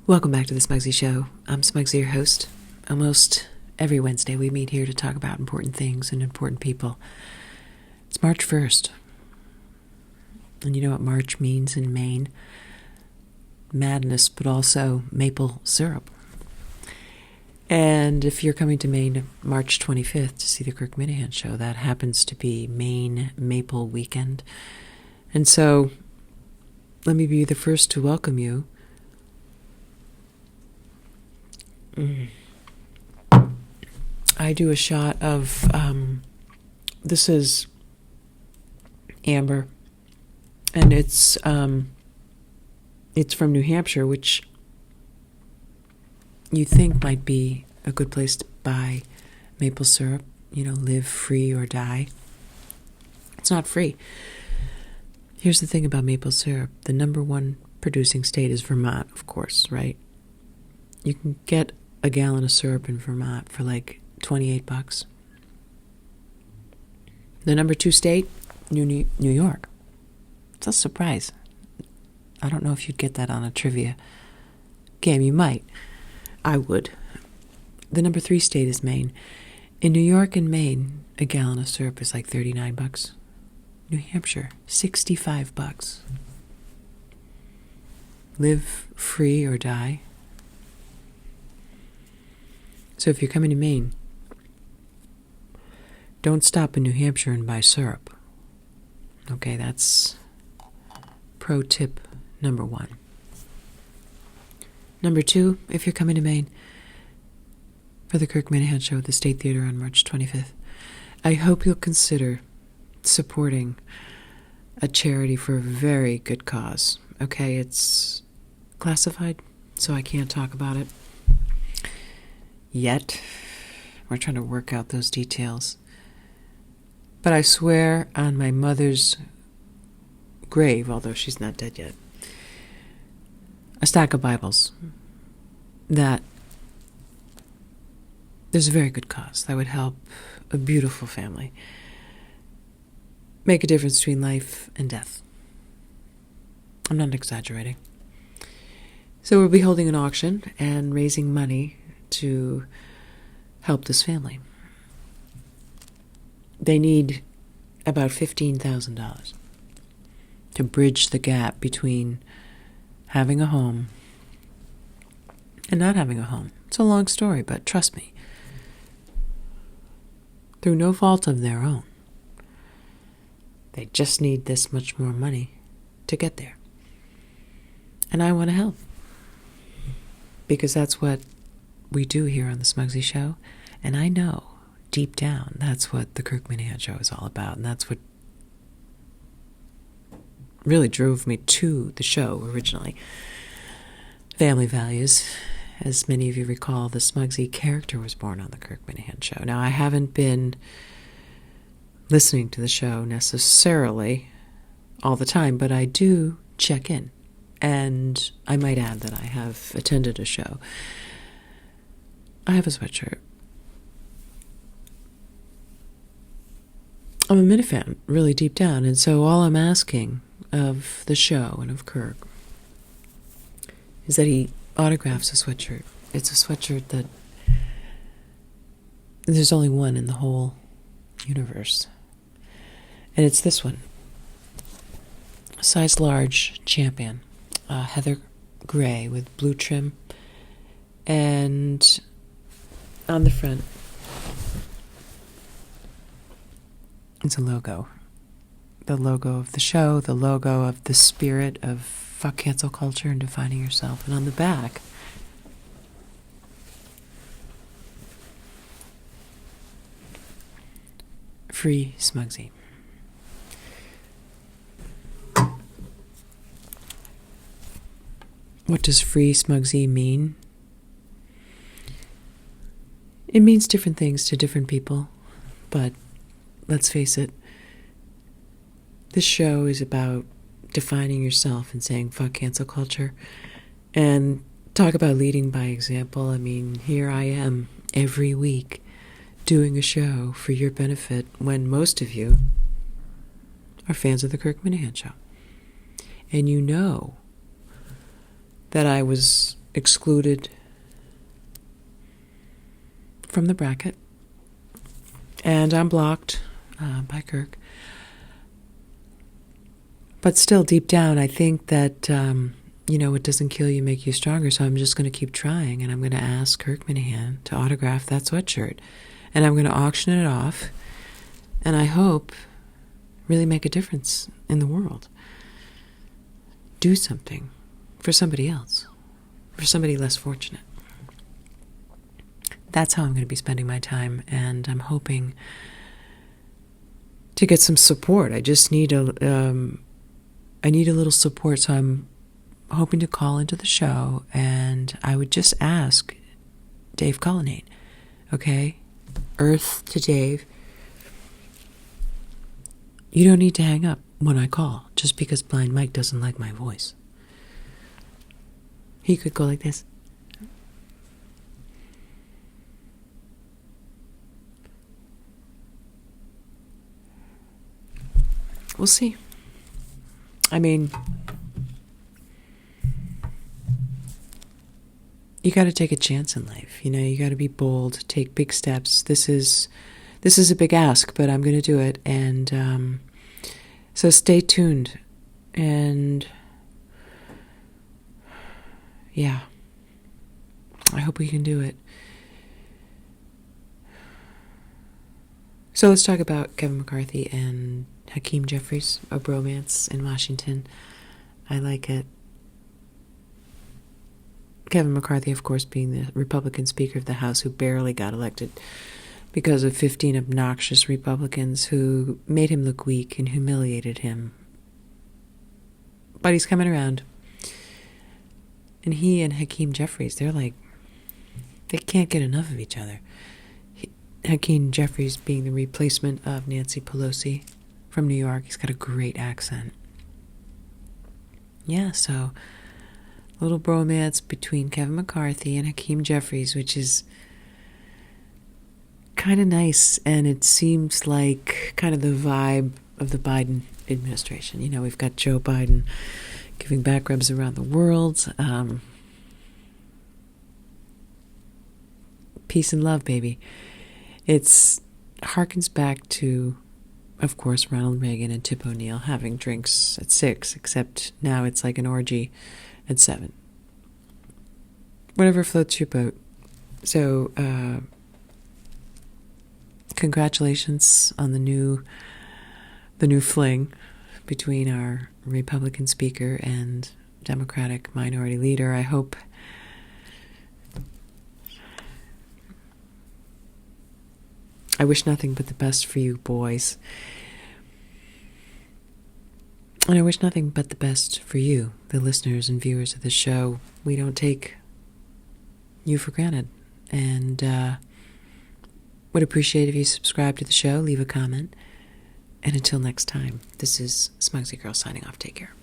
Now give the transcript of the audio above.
Welcome back to the Smugsy Show. I'm Smugsy, your host. Almost every Wednesday we meet here to talk about important things and important people. It's March 1st. And you know what March means in Maine? Madness, but also maple syrup. And if you're coming to Maine March 25th to see the Kirk Minihane show, that happens to be Maine Maple Weekend. And so, let me be the first to welcome you. I do a shot of, this is amber, and it's from New Hampshire, which you think might be a good place to buy maple syrup, live free or die. It's not free. Here's the thing about maple syrup. The number one producing state is Vermont, of course, right? You can get a gallon of syrup in Vermont for like $28. The number two state, New York. It's a surprise. I don't know if you'd get that on a trivia game. You might. I would. The number three state is Maine. In New York and Maine, a gallon of syrup is like $39. New Hampshire, $65. Live free or die. So if you're coming to Maine, don't stop in New Hampshire and buy syrup. Okay, that's pro tip number one. Number two, if you're coming to Maine for the Kirk Minihane show at the State Theater on March 25th, I hope you'll consider supporting a charity for a very good cause. Okay, it's classified, so I can't talk about it yet. We're trying to work out those details. But I swear on my mother's grave, although she's not dead yet, a stack of Bibles, that there's a very good cause that would help a beautiful family make a difference between life and death. I'm not exaggerating. So we'll be holding an auction and raising money to help this family. They need about $15,000 to bridge the gap between having a home and not having a home. It's a long story, but trust me, through no fault of their own, they just need this much more money to get there. And I want to help, because that's what we do here on the Smugsy Show, and I know deep down that's what the Kirk Minihane show is all about, and that's what really drove me to the show originally. Family values. As many of you recall, the Smugsy character was born on the Kirk Minihane show. Now, I haven't been listening to the show necessarily all the time, but I do check in. And I might add that I have attended a show. I have a sweatshirt. I'm a Minifan, really deep down, and so all I'm asking of the show and of Kirk is that he autographs a sweatshirt. It's a sweatshirt that there's only one in the whole universe. And it's this one. Size large champion. Heather gray with blue trim. And on the front, it's a logo. The logo of the show, the logo of the spirit of fuck cancel culture and defining yourself. And on the back, free Smugsy. What does free Smugsy mean? It means different things to different people, but let's face it, this show is about defining yourself and saying fuck cancel culture. And talk about leading by example. I mean, here I am every week doing a show for your benefit when most of you are fans of the Kirk Minihane show. And you know that I was excluded from the bracket, and I'm blocked by Kirk. But still, deep down, I think that, what doesn't kill you make you stronger, so I'm just going to keep trying, and I'm going to ask Kirk Minihane to autograph that sweatshirt, and I'm going to auction it off, and I hope really make a difference in the world. Do something for somebody else, for somebody less fortunate. That's how I'm going to be spending my time, and I'm hoping to get some support. I just need a little support, so I'm hoping to call into the show, and I would just ask Dave Cullinane, okay? Earth to Dave. You don't need to hang up when I call, just because Blind Mike doesn't like my voice. He could go like this. We'll see. I mean, you got to take a chance in life. You got to be bold, take big steps. This is a big ask, but I'm going to do it. And so stay tuned. And yeah, I hope we can do it. So let's talk about Kevin McCarthy and Hakeem Jeffries, a bromance in Washington. I like it. Kevin McCarthy, of course, being the Republican Speaker of the House who barely got elected because of 15 obnoxious Republicans who made him look weak and humiliated him. But he's coming around. And he and Hakeem Jeffries, they can't get enough of each other. Hakeem Jeffries being the replacement of Nancy Pelosi from New York. He's got a great accent. Yeah, so a little bromance between Kevin McCarthy and Hakeem Jeffries, which is kind of nice, and it seems like kind of the vibe of the Biden administration. We've got Joe Biden giving back rubs around the world. Peace and love, baby. It harkens back to, of course, Ronald Reagan and Tip O'Neill having drinks at 6, except now it's like an orgy at 7. Whatever floats your boat. So, congratulations on the new fling between our Republican Speaker and Democratic Minority Leader. I wish nothing but the best for you, boys. And I wish nothing but the best for you, the listeners and viewers of the show. We don't take you for granted. And would appreciate if you subscribe to the show, leave a comment. And until next time, this is Smugsy Girl signing off. Take care.